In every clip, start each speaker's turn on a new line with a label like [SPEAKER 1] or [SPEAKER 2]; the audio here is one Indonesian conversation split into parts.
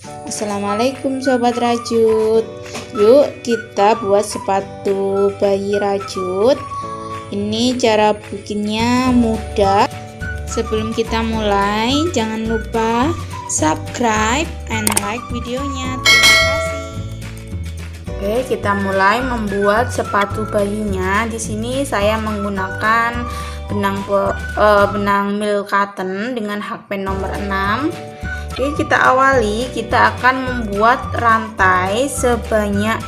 [SPEAKER 1] Assalamualaikum Sobat Rajut. Yuk kita buat sepatu bayi rajut. Ini cara bikinnya mudah. Sebelum kita mulai, jangan lupa subscribe and like videonya. Terima kasih. Oke, kita mulai membuat sepatu bayinya. Di sini saya menggunakan benang milk cotton dengan hakpen nomor 6. Oke, kita awali, kita akan membuat rantai sebanyak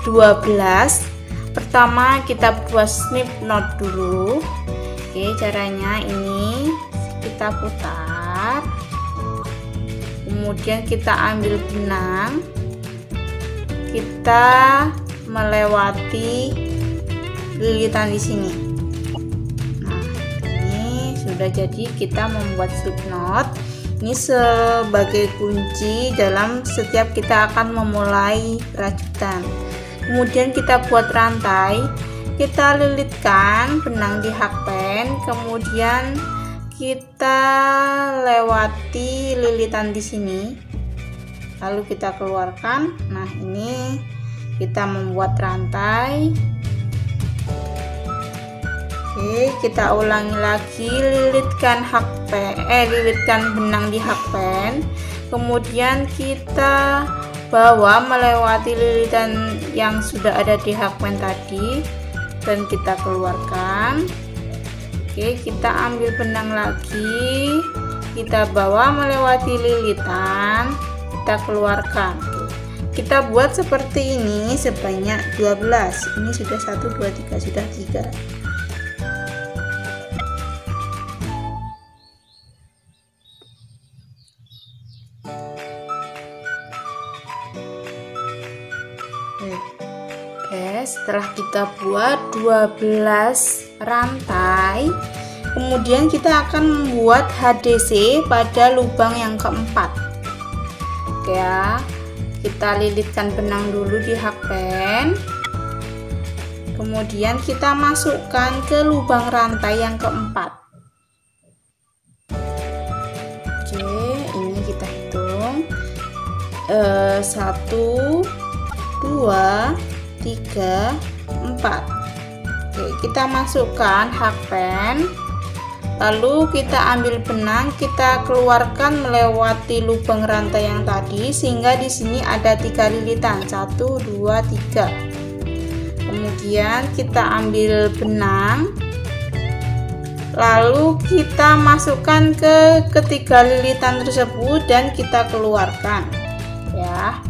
[SPEAKER 1] 12. Pertama kita buat slip knot dulu. Oke, caranya ini kita putar, kemudian kita ambil benang, kita melewati lilitan di sini. Nah, ini sudah jadi, kita membuat slip knot. Ini sebagai kunci dalam setiap kita akan memulai rajutan. Kemudian kita buat rantai, kita lilitkan benang di hakpen, kemudian kita lewati lilitan di sini, lalu kita keluarkan. Nah, ini kita membuat rantai. Oke, kita ulangi lagi, lilitkan benang di hakpen, kemudian kita bawa melewati lilitan yang sudah ada di hakpen tadi dan kita keluarkan. Oke, kita ambil benang lagi, kita bawa melewati lilitan, kita keluarkan. Kita buat seperti ini sebanyak 12. Ini sudah 1 2 3, sudah 3. Setelah kita buat 12 rantai, kemudian kita akan membuat HDC pada lubang yang keempat. Oke ya, kita lilitkan benang dulu di hakpen, kemudian kita masukkan ke lubang rantai yang keempat. Oke, ini kita hitung 1 2 3 4. Oke, kita masukkan hakpen, lalu kita ambil benang, kita keluarkan melewati lubang rantai yang tadi sehingga di sini ada 3 lilitan, 1 2 3. Kemudian kita ambil benang, lalu kita masukkan ke ketiga lilitan tersebut dan kita keluarkan ya.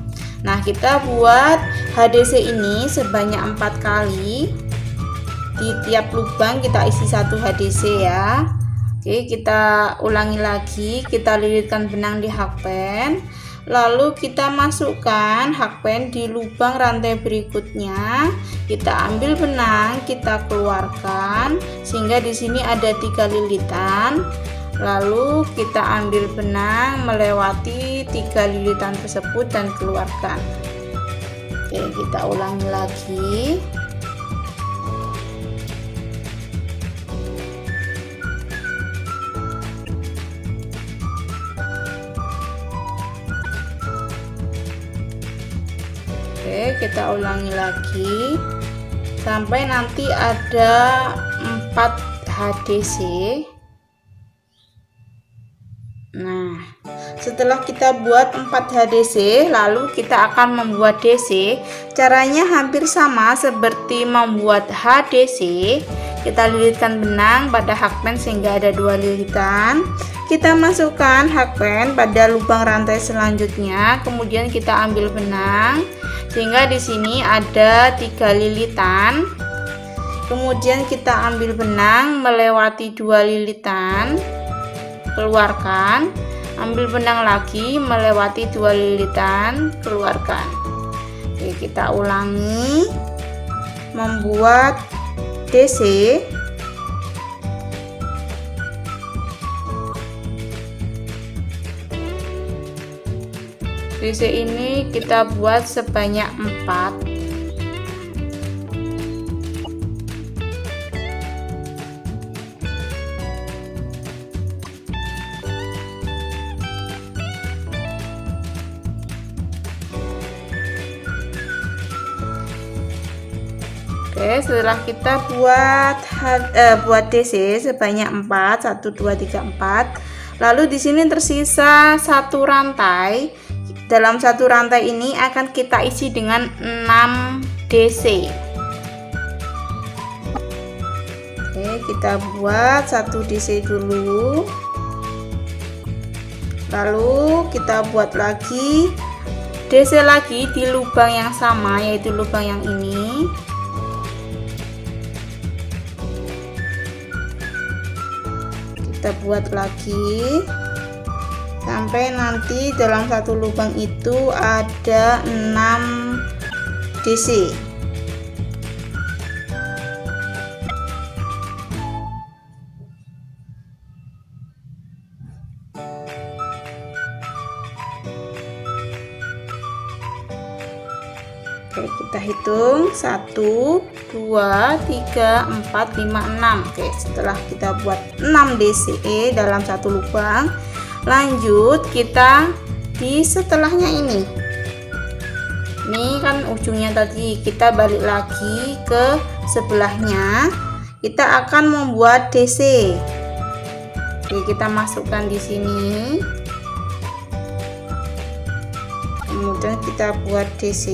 [SPEAKER 1] Nah, kita buat HDC ini sebanyak 4 kali. Di tiap lubang kita isi 1 HDC ya. Oke, kita ulangi lagi, kita lilitkan benang di hakpen, lalu kita masukkan hakpen di lubang rantai berikutnya. Kita ambil benang, kita keluarkan sehingga di sini ada 3 lilitan. Lalu kita ambil benang melewati 3 lilitan tersebut dan keluarkan. Oke, kita ulangi lagi. Oke, kita ulangi lagi sampai nanti ada 4 HDC. Nah, setelah kita buat 4 HDC, lalu kita akan membuat DC. Caranya hampir sama seperti membuat HDC. Kita lilitkan benang pada hakpen sehingga ada 2 lilitan. Kita masukkan hakpen pada lubang rantai selanjutnya, kemudian kita ambil benang sehingga di sini ada 3 lilitan. Kemudian kita ambil benang melewati 2 lilitan. Keluarkan, ambil benang lagi melewati 2 lilitan, keluarkan. Oke, kita ulangi membuat DC. DC ini kita buat sebanyak 4. Oke, setelah kita buat DC sebanyak 4, 1 2 3 4. Lalu di sini tersisa satu rantai. Dalam satu rantai ini akan kita isi dengan 6 DC. Oke, kita buat satu DC dulu. Lalu kita buat lagi DC lagi di lubang yang sama, yaitu lubang yang ini. Kita buat lagi sampai nanti dalam satu lubang itu ada 6 DC. Oke, kita hitung 1 2 3 4 5 6. Oke, setelah kita buat 6 DC dalam satu lubang, lanjut kita di setelahnya ini. Ini kan ujungnya tadi, kita balik lagi ke sebelahnya. Kita akan membuat DC. Oke, kita masukkan di sini. Kemudian kita buat DC.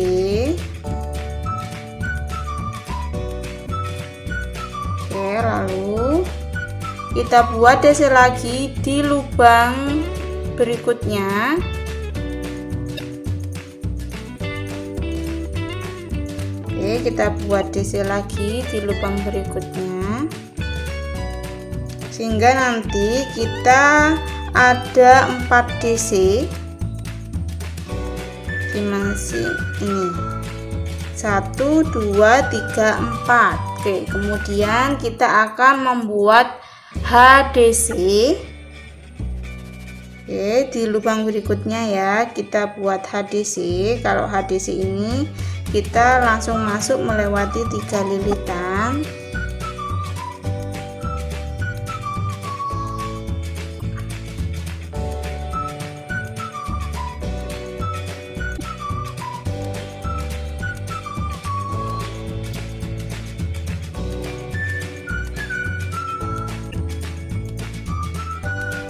[SPEAKER 1] Oke, lalu kita buat DC lagi di lubang berikutnya. Oke, kita buat DC lagi di lubang berikutnya, sehingga nanti kita ada 4 DC dimensi ini. 1 2 3 4. Oke, kemudian kita akan membuat HDC. Oke, di lubang berikutnya ya, kita buat HDC. Kalau HDC ini kita langsung masuk melewati 3 lilitan.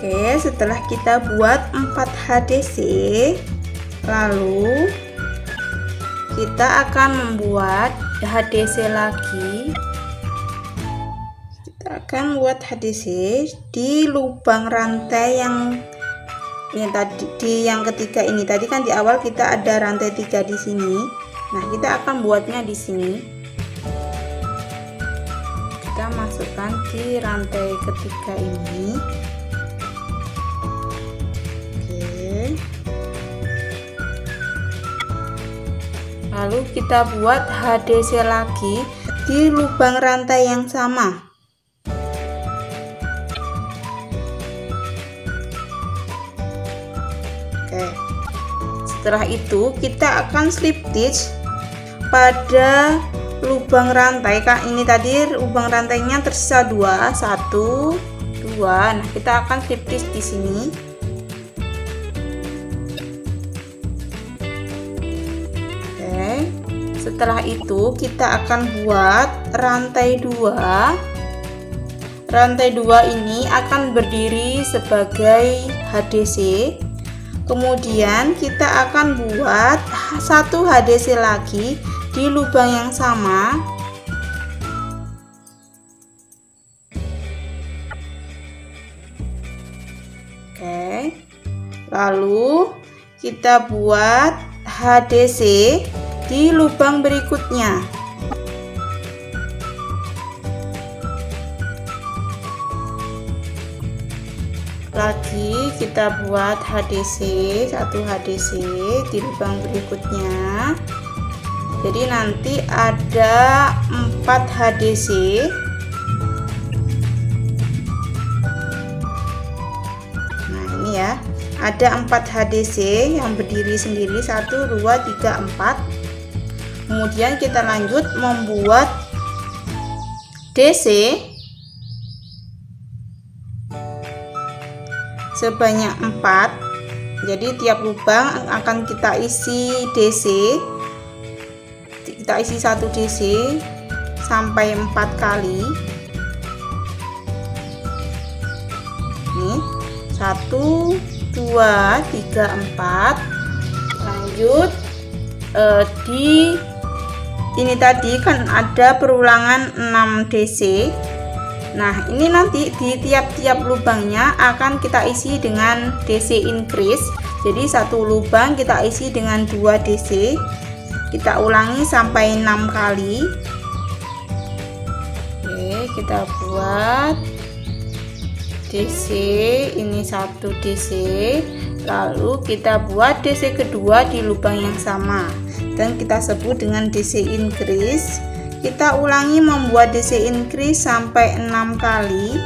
[SPEAKER 1] Oke, setelah kita buat 4 HDC, lalu kita akan membuat HDC lagi. Kita akan buat HDC di lubang rantai yang tadi, di yang ketiga ini. Tadi kan di awal kita ada rantai 3 di sini. Nah, kita akan buatnya di sini. Kita masukkan di rantai ketiga ini. Lalu kita buat HDC lagi di lubang rantai yang sama. Oke. Setelah itu kita akan slip stitch pada lubang rantai. Kak, ini tadi lubang rantainya tersisa 2, 1, 2. Nah, kita akan slip stitch di sini. Setelah itu kita akan buat rantai 2. Rantai 2 ini akan berdiri sebagai HDC. Kemudian kita akan buat satu HDC lagi di lubang yang sama. Oke. Lalu kita buat HDC di lubang berikutnya. Lagi kita buat HDC, satu HDC di lubang berikutnya. Jadi nanti ada 4 HDC. Nah, ini ya, ada 4 HDC yang berdiri sendiri, 1 2 3 4. Kemudian kita lanjut membuat DC sebanyak 4. Jadi tiap lubang akan kita isi DC. Kita isi 1 DC sampai 4 kali. Nih, 1 2 3 4. Lanjut di ini tadi kan ada perulangan 6 DC. Nah, ini nanti di tiap-tiap lubangnya akan kita isi dengan DC increase. Jadi satu lubang kita isi dengan 2 DC. Kita ulangi sampai 6 kali. Oke, kita buat DC, ini 1 DC. Lalu kita buat DC kedua di lubang yang sama dan kita sebut dengan DC increase. Kita ulangi membuat DC increase sampai 6 kali.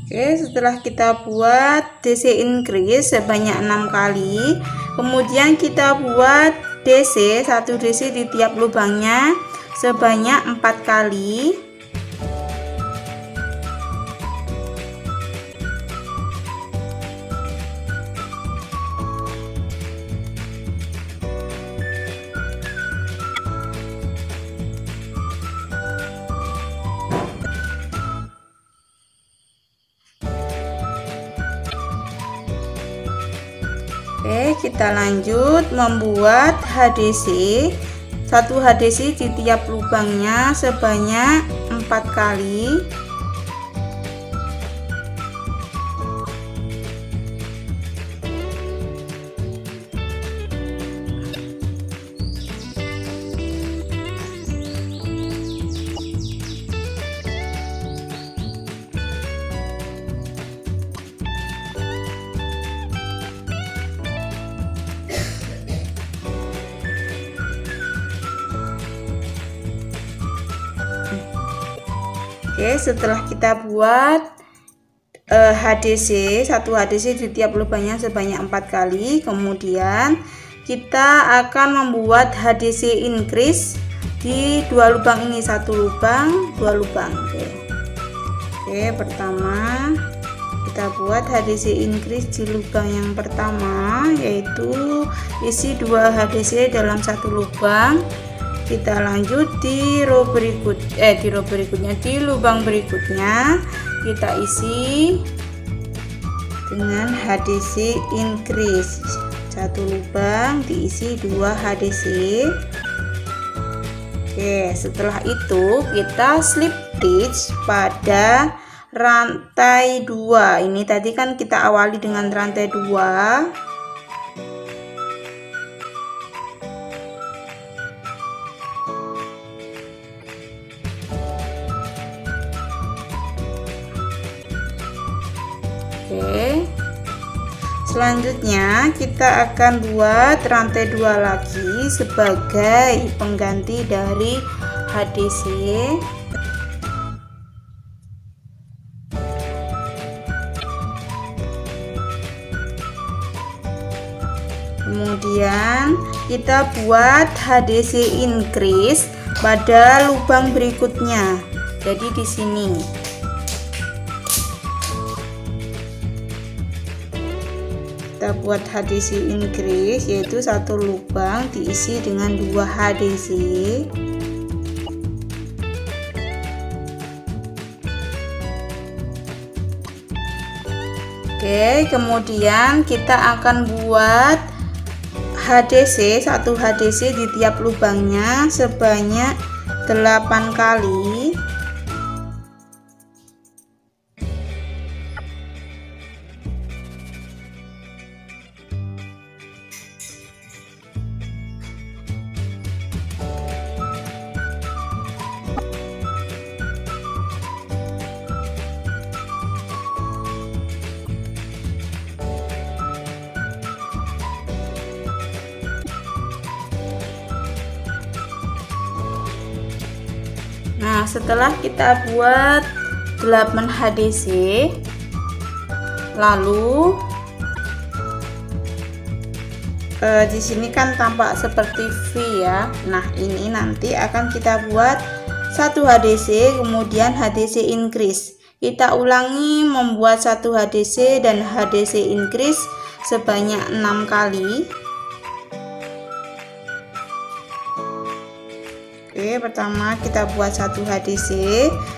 [SPEAKER 1] Oke, setelah kita buat DC increase sebanyak 6 kali, kemudian kita buat DC, 1 DC di tiap lubangnya sebanyak 4 kali. Oke, kita lanjut membuat HDC, 1 HDC di tiap lubangnya sebanyak 4 kali. Oke, setelah kita buat HDC, 1 HDC di tiap lubangnya sebanyak 4 kali, kemudian kita akan membuat HDC increase di 2 lubang ini, 1 lubang, 2 lubang. Oke, pertama kita buat HDC increase di lubang yang pertama, yaitu isi 2 HDC dalam 1 lubang. Kita lanjut di row berikutnya, di lubang berikutnya kita isi dengan HDC increase, 1 lubang diisi 2 HDC. Oke, setelah itu kita slip stitch pada rantai 2. Ini tadi kan kita awali dengan rantai 2. Oke, selanjutnya kita akan buat rantai 2 lagi sebagai pengganti dari HDC. Kemudian kita buat HDC increase pada lubang berikutnya. Jadi di sini. Kita buat HDC increase, yaitu 1 lubang diisi dengan 2 HDC. Oke, kemudian kita akan buat HDC, 1 HDC di tiap lubangnya sebanyak 8 kali. Nah, setelah kita buat 8 HDC, lalu di sini kan tampak seperti V ya. Nah, ini nanti akan kita buat 1 HDC, kemudian HDC increase. Kita ulangi membuat 1 HDC dan HDC increase sebanyak 6 kali. Oke, pertama kita buat 1 HDC,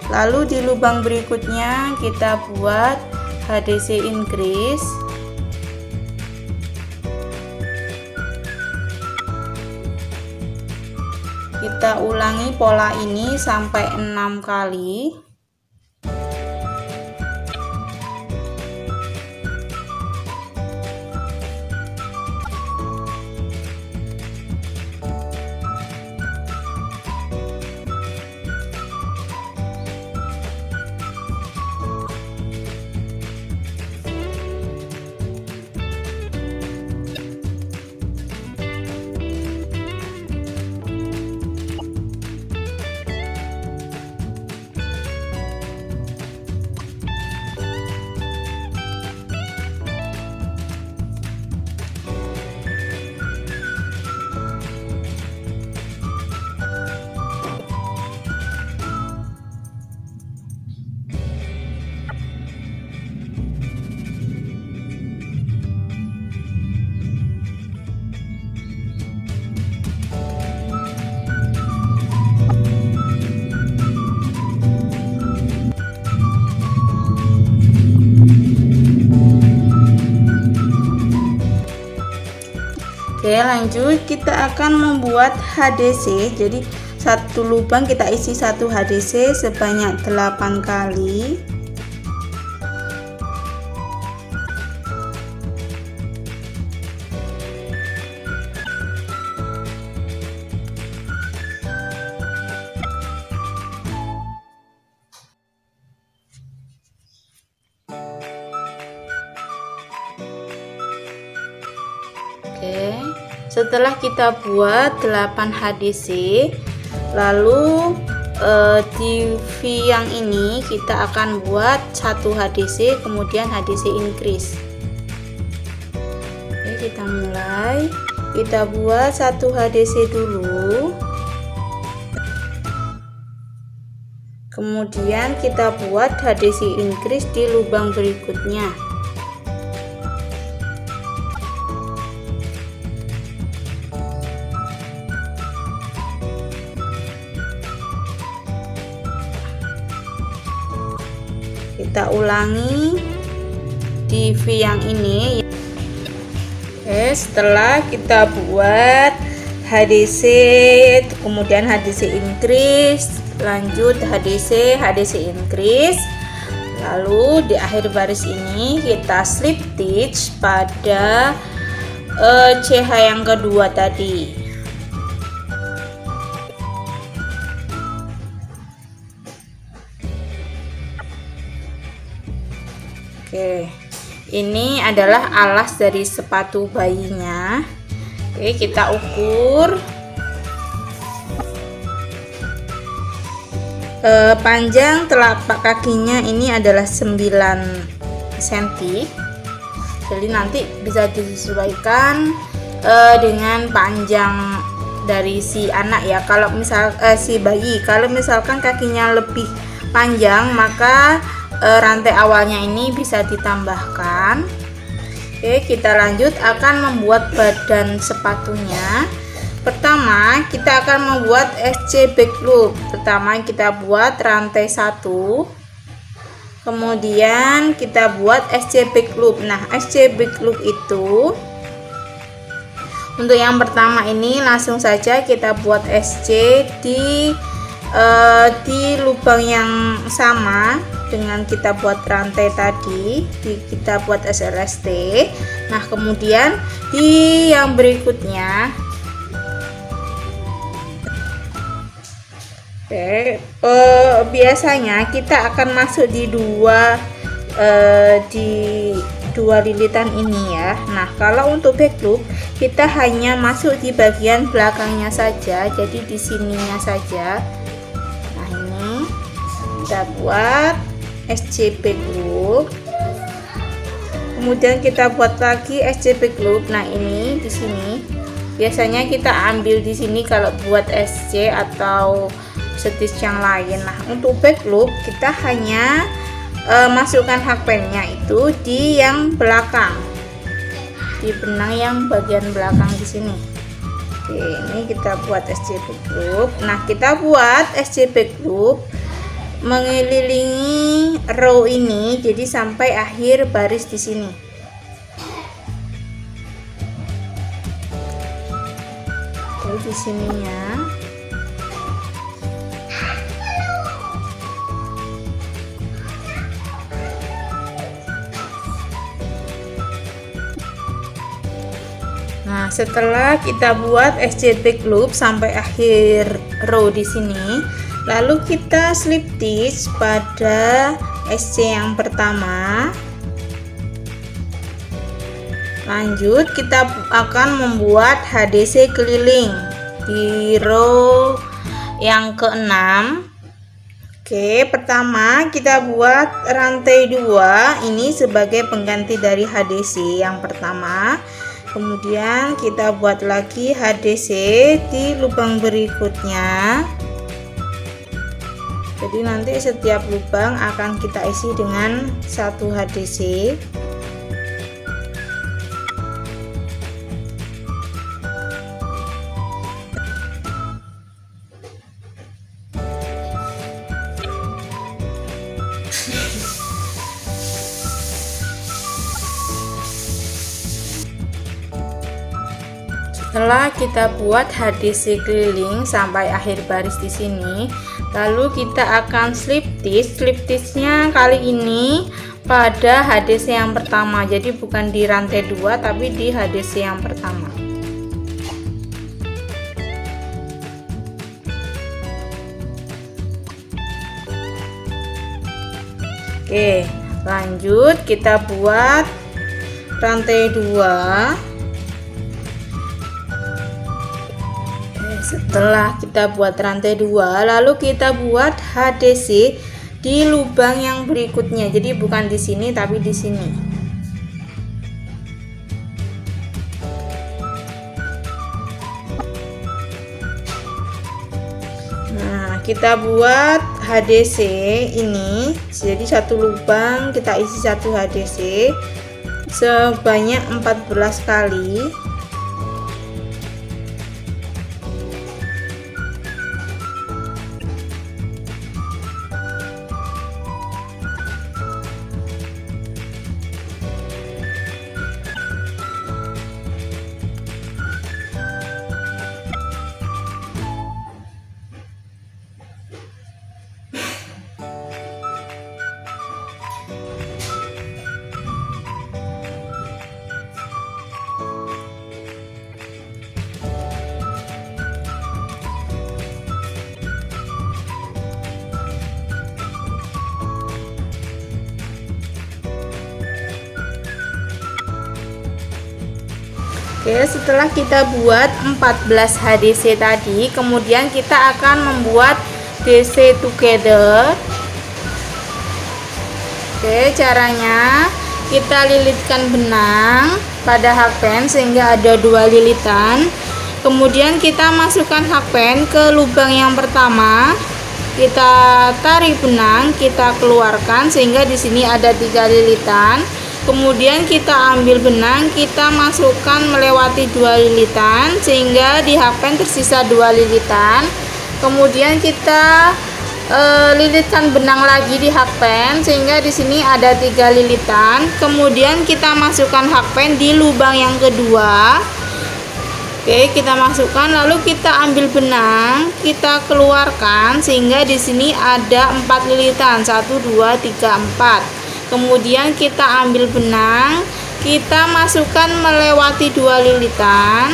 [SPEAKER 1] lalu di lubang berikutnya kita buat HDC increase. Kita ulangi pola ini sampai 6 kali. Oke, lanjut kita akan membuat HDC. Jadi satu lubang kita isi 1 HDC sebanyak 8 kali. Oke, setelah kita buat 8 HDC, lalu di V yang ini kita akan buat 1 HDC kemudian HDC increase. Oke, kita mulai, kita buat 1 HDC dulu, kemudian kita buat HDC increase di lubang berikutnya. Kita ulangi di V yang ini. Oke, setelah kita buat HDC kemudian HDC increase, lanjut HDC increase, lalu di akhir baris ini kita slip stitch pada CH yang kedua tadi. Oke, ini adalah alas dari sepatu bayinya. Oke, kita ukur. Panjang telapak kakinya ini adalah 9 cm. Jadi nanti bisa disesuaikan dengan panjang dari si anak ya. Kalau misal si bayi, kalau misalkan kakinya lebih panjang, maka rantai awalnya ini bisa ditambahkan. Oke, kita lanjut akan membuat badan sepatunya. Pertama kita akan membuat SC back loop. Pertama kita buat rantai 1, kemudian kita buat SC back loop. Nah, SC back loop itu untuk yang pertama ini langsung saja kita buat SC di lubang yang sama dengan kita buat rantai tadi, kita buat SLST. Nah, kemudian di yang berikutnya, biasanya kita akan masuk di dua lilitan ini ya. Nah, kalau untuk back loop kita hanya masuk di bagian belakangnya saja, jadi di sininya saja. Nah, ini Kita buat SJP group. Kemudian kita buat lagi SJP group. Nah, ini di sini biasanya kita ambil di sini kalau buat SC atau stitch yang lain. Nah, untuk back loop kita hanya masukkan hakpennya itu di yang belakang, di benang yang bagian belakang di sini. Oke, ini kita buat SJP group. Nah, kita buat SJP group mengelilingi row ini, jadi sampai akhir baris di sini. Oke, di sininya. Nah, setelah kita buat SJP loop sampai akhir row di sini, lalu kita slip stitch pada SC yang pertama. Lanjut, kita akan membuat HDC keliling di row yang ke-6. Oke, pertama kita buat rantai 2 ini sebagai pengganti dari HDC yang pertama. Kemudian kita buat lagi HDC di lubang berikutnya. Jadi nanti setiap lubang akan kita isi dengan satu HDC. Setelah kita buat HDC keliling sampai akhir baris di sini, lalu kita akan slip stitch. Slip stitchnya kali ini pada HDC yang pertama, jadi bukan di rantai 2 tapi di HDC yang pertama. Oke, lanjut kita buat rantai 2. Setelah kita buat rantai 2, lalu kita buat HDC di lubang yang berikutnya. Jadi bukan di sini tapi di sini. Nah, kita buat HDC ini. Jadi satu lubang kita isi satu HDC sebanyak 14 kali. Oke, setelah kita buat 14 HDC tadi, kemudian kita akan membuat DC together. Oke, caranya kita lilitkan benang pada hakpen sehingga ada 2 lilitan. Kemudian kita masukkan hakpen ke lubang yang pertama. Kita tarik benang, kita keluarkan sehingga di sini ada 3 lilitan. Kemudian kita ambil benang, kita masukkan melewati 2 lilitan sehingga di hakpen tersisa 2 lilitan. Kemudian kita lilitkan benang lagi di hakpen sehingga di sini ada 3 lilitan. Kemudian kita masukkan hakpen di lubang yang kedua. Oke, kita masukkan, lalu kita ambil benang, kita keluarkan sehingga di sini ada 4 lilitan, 1 2 3 4. Kemudian kita ambil benang, kita masukkan melewati 2 lilitan.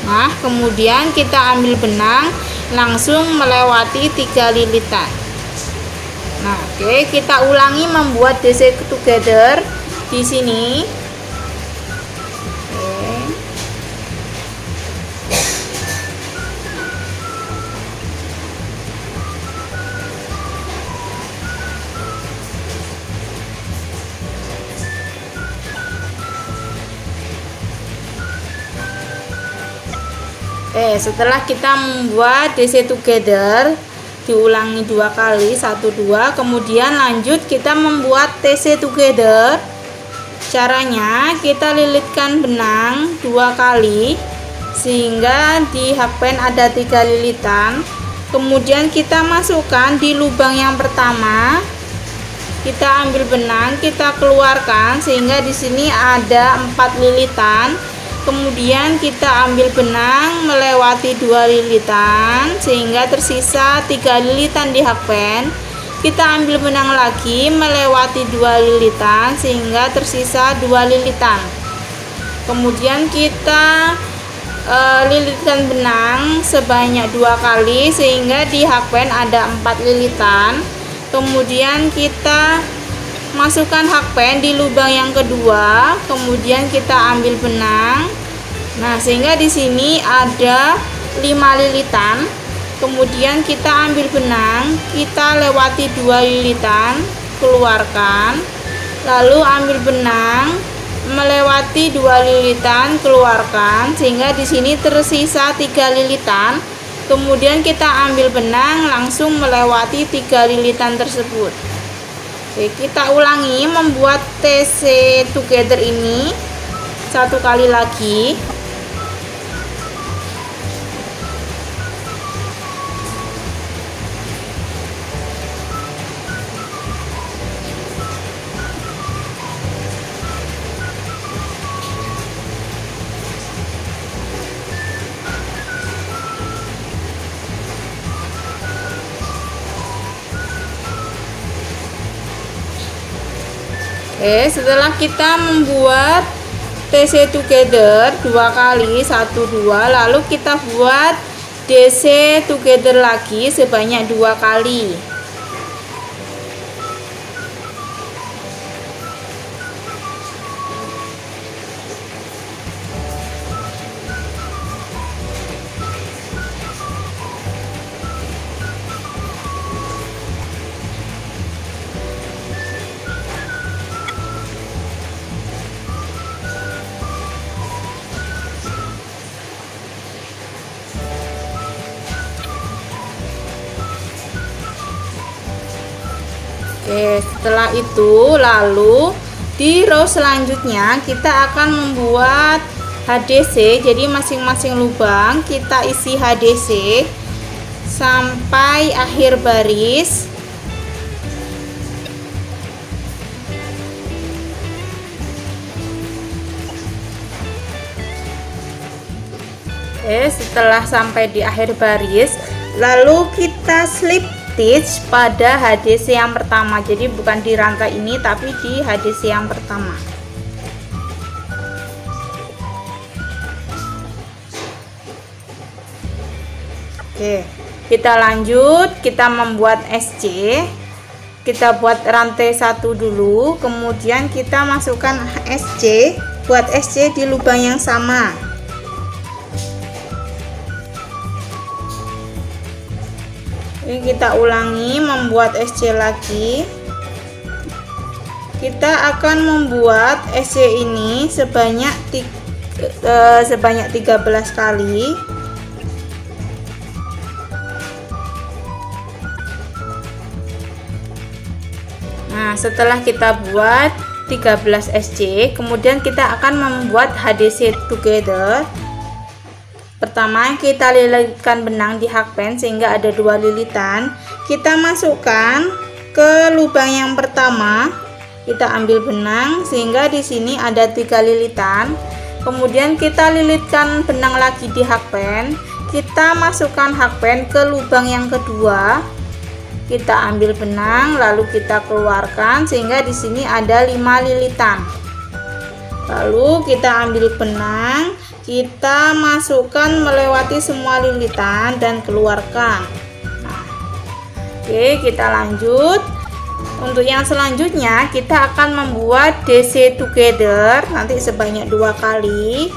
[SPEAKER 1] Nah, kemudian kita ambil benang, langsung melewati 3 lilitan. Nah, oke, kita ulangi membuat DC together di sini. Oke, setelah kita membuat DC together, diulangi 2 kali, 1 2, kemudian lanjut kita membuat TC together. Caranya kita lilitkan benang 2 kali sehingga di hakpen ada 3 lilitan. Kemudian kita masukkan di lubang yang pertama. Kita ambil benang, kita keluarkan sehingga di sini ada 4 lilitan. Kemudian kita ambil benang melewati 2 lilitan sehingga tersisa 3 lilitan di hakpen. Kita ambil benang lagi melewati 2 lilitan sehingga tersisa 2 lilitan. Kemudian kita lilitkan benang sebanyak 2 kali sehingga di hakpen ada 4 lilitan. Kemudian kita masukkan hakpen di lubang yang kedua, kemudian kita ambil benang. Nah, sehingga di sini ada 5 lilitan. Kemudian kita ambil benang, kita lewati 2 lilitan, keluarkan. Lalu ambil benang, melewati 2 lilitan, keluarkan sehingga di sini tersisa 3 lilitan. Kemudian kita ambil benang, langsung melewati 3 lilitan tersebut. Oke, kita ulangi membuat TC together ini 1 kali lagi. Oke, setelah kita membuat TC together 2 kali, 1 2, lalu kita buat DC together lagi sebanyak 2 kali. Oke, setelah itu lalu di row selanjutnya kita akan membuat HDC. Jadi masing-masing lubang kita isi HDC sampai akhir baris. Oke, setelah sampai di akhir baris lalu kita slip stitch pada HDC yang pertama. Jadi bukan di rantai ini tapi di HDC yang pertama. Oke, kita lanjut, kita membuat SC. Kita buat rantai 1 dulu, kemudian kita masukkan SC, buat SC di lubang yang sama. Ini kita ulangi membuat SC lagi. Kita akan membuat SC ini sebanyak 13 kali. Nah, setelah kita buat 13 SC, kemudian kita akan membuat HDC together. Pertama, kita lilitkan benang di hakpen sehingga ada 2 lilitan. Kita masukkan ke lubang yang pertama. Kita ambil benang sehingga di sini ada 3 lilitan. Kemudian kita lilitkan benang lagi di hakpen. Kita masukkan hakpen ke lubang yang kedua. Kita ambil benang lalu kita keluarkan sehingga di sini ada 5 lilitan. Lalu kita ambil benang, kita masukkan melewati semua lilitan dan keluarkan. Nah, oke, kita lanjut. Untuk yang selanjutnya kita akan membuat DC together nanti sebanyak 2 kali.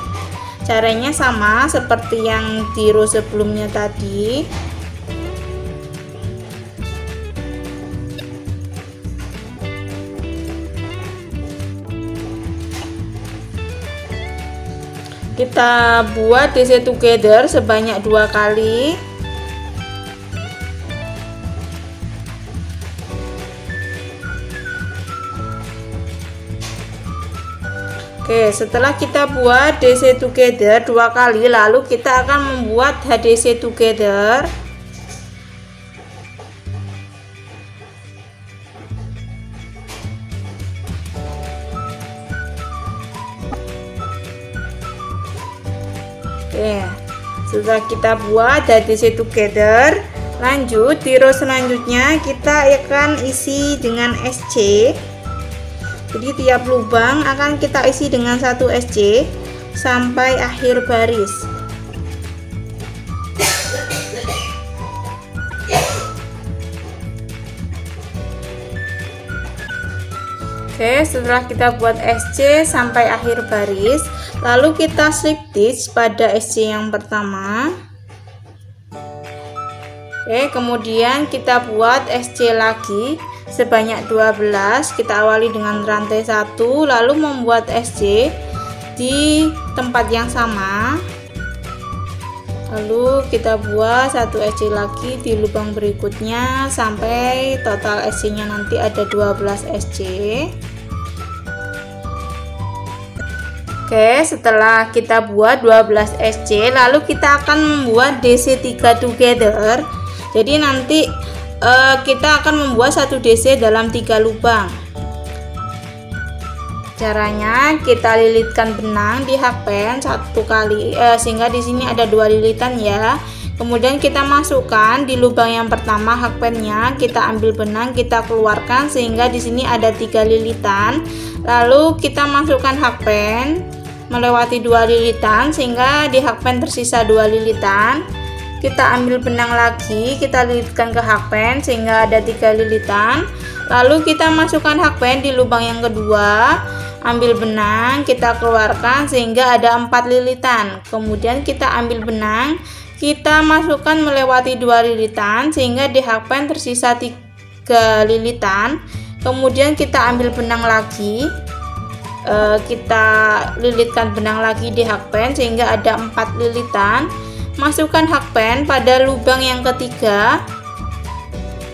[SPEAKER 1] Caranya sama seperti yang di row sebelumnya tadi. kita buat DC together sebanyak 2 kali. Oke, setelah kita buat DC together 2 kali, lalu kita akan membuat HDC together. Oke, setelah kita buat HDC together, lanjut di row selanjutnya kita akan isi dengan SC. Jadi tiap lubang akan kita isi dengan 1 SC sampai akhir baris. Oke, setelah kita buat SC sampai akhir baris, lalu kita slip stitch pada SC yang pertama. Oke, kemudian kita buat SC lagi sebanyak 12. Kita awali dengan rantai 1, lalu membuat SC di tempat yang sama, lalu kita buat 1 SC lagi di lubang berikutnya sampai total SC nya nanti ada 12 SC. Oke, setelah kita buat 12 SC, lalu kita akan membuat DC 3 together. Jadi nanti kita akan membuat 1 DC dalam 3 lubang. Caranya kita lilitkan benang di hakpen 1 kali sehingga di sini ada 2 lilitan ya. Kemudian kita masukkan di lubang yang pertama hakpennya, kita ambil benang, kita keluarkan sehingga di sini ada 3 lilitan. Lalu kita masukkan hakpen melewati 2 lilitan sehingga di hakpen tersisa 2 lilitan. Kita ambil benang lagi, kita lilitkan ke hakpen sehingga ada 3 lilitan. Lalu kita masukkan hakpen di lubang yang kedua, ambil benang, kita keluarkan sehingga ada 4 lilitan. Kemudian kita ambil benang, kita masukkan melewati 2 lilitan sehingga di hakpen tersisa 3 lilitan. Kemudian kita ambil benang lagi, kita lilitkan benang lagi di hakpen sehingga ada 4 lilitan. Masukkan hakpen pada lubang yang ketiga,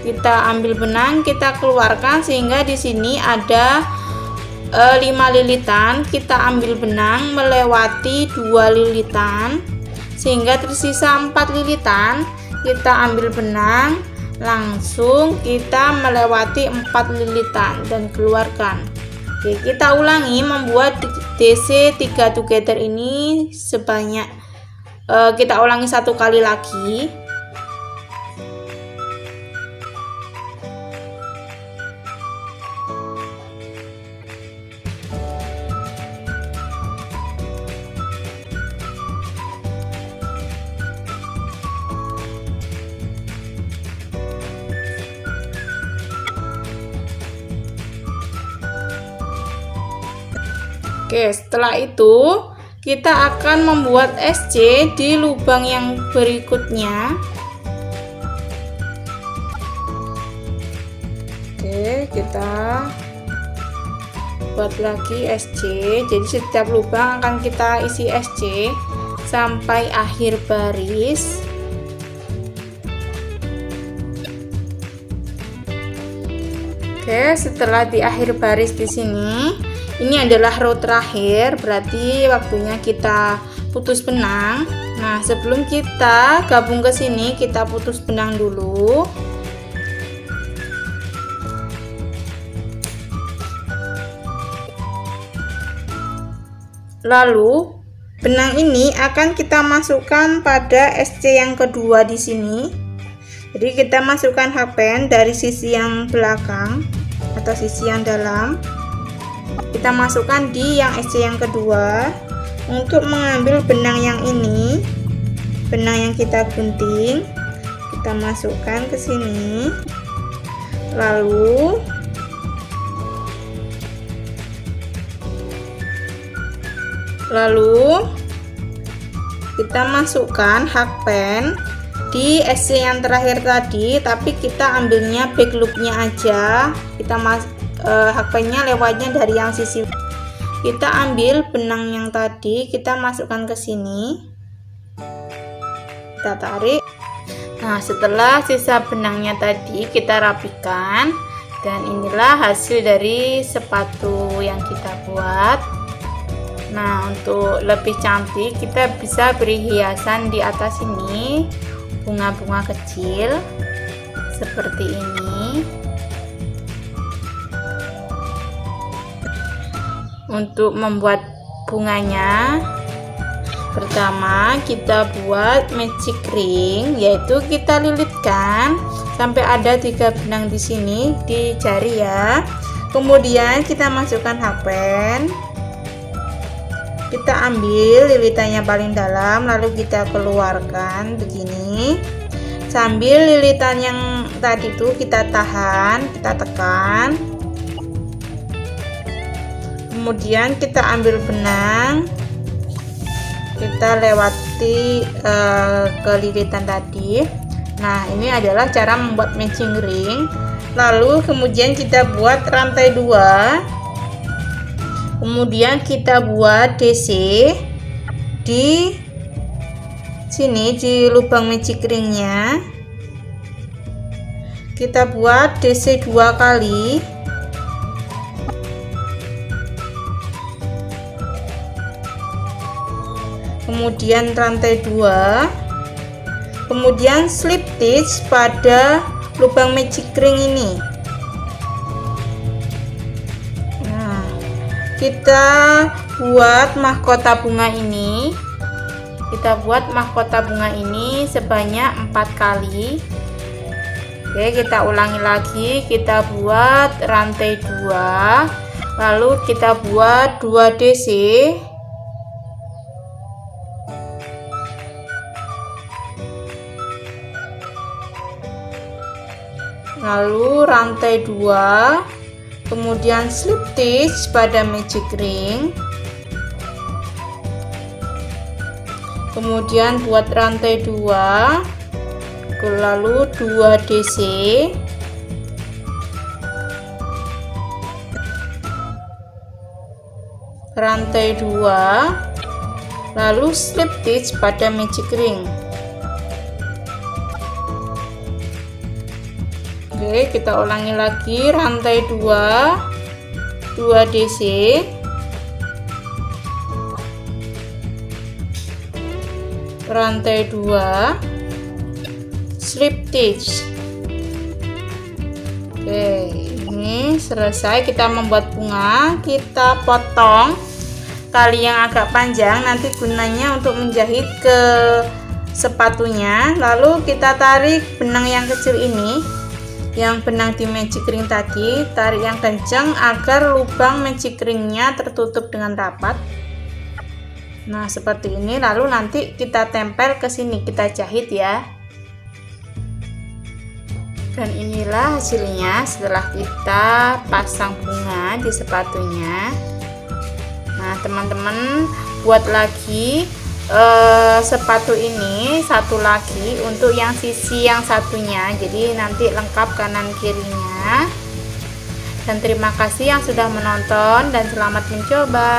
[SPEAKER 1] kita ambil benang, kita keluarkan sehingga di sini ada 5 lilitan. Kita ambil benang melewati 2 lilitan sehingga tersisa 4 lilitan. Kita ambil benang, langsung kita melewati 4 lilitan dan keluarkan. Oke, kita ulangi membuat DC 3 together ini sebanyak kita ulangi 1 kali lagi. Oke, setelah itu kita akan membuat SC di lubang yang berikutnya. Oke, kita buat lagi SC. Jadi setiap lubang akan kita isi SC sampai akhir baris. Oke, setelah di akhir baris di sini, ini adalah row terakhir, berarti waktunya kita putus benang. Nah, sebelum kita gabung ke sini, kita putus benang dulu. Lalu, benang ini akan kita masukkan pada SC yang kedua di sini. Jadi kita masukkan hakpen dari sisi yang belakang atau sisi yang dalam. Kita masukkan di yang SC yang kedua. Untuk mengambil benang yang ini, benang yang kita gunting, kita masukkan ke sini. Lalu kita masukkan hakpen di SC yang terakhir tadi, tapi kita ambilnya back loopnya aja. Kita hakpennya lewatnya dari yang sisi. kita ambil benang yang tadi, kita masukkan ke sini, kita tarik. Nah, setelah sisa benangnya tadi kita rapikan, dan inilah hasil dari sepatu yang kita buat. Nah, untuk lebih cantik kita bisa beri hiasan di atas ini, bunga-bunga kecil seperti ini. Untuk membuat bunganya, pertama kita buat magic ring, yaitu kita lilitkan sampai ada 3 benang di sini di jari ya. Kemudian kita masukkan hakpen, kita ambil lilitannya paling dalam, lalu kita keluarkan begini, sambil lilitan yang tadi itu kita tahan, kita tekan. Kemudian kita ambil benang, kita lewati ke lilitan tadi. Nah, ini adalah cara membuat matching ring. Lalu kemudian kita buat rantai 2. Kemudian kita buat DC di sini, di lubang magic ringnya. Kita buat DC 2 kali. Kemudian rantai 2, kemudian slip stitch pada lubang magic ring ini. Nah, kita buat mahkota bunga ini, sebanyak 4 kali. Oke, kita ulangi lagi, kita buat rantai 2, lalu kita buat 2 DC, lalu rantai 2, kemudian slip stitch pada magic ring, kemudian buat rantai 2, lalu 2 DC, rantai 2, lalu slip stitch pada magic ring. Oke, kita ulangi lagi, rantai 2, 2 DC, rantai 2, slip stitch. Oke, ini selesai kita membuat bunga. Kita potong tali yang agak panjang, nanti gunanya untuk menjahit ke sepatunya. Lalu kita tarik benang yang kecil ini, yang benang di magic ring tadi, tarik yang kencang agar lubang magic ringnya tertutup dengan rapat. Nah, seperti ini. Lalu nanti kita tempel ke sini, kita jahit ya. Dan inilah hasilnya setelah kita pasang bunga di sepatunya. Nah, teman-teman buat lagi sepatu ini satu lagi untuk yang sisi yang satunya, jadi nanti lengkap kanan kirinya. Dan terima kasih yang sudah menonton dan selamat mencoba.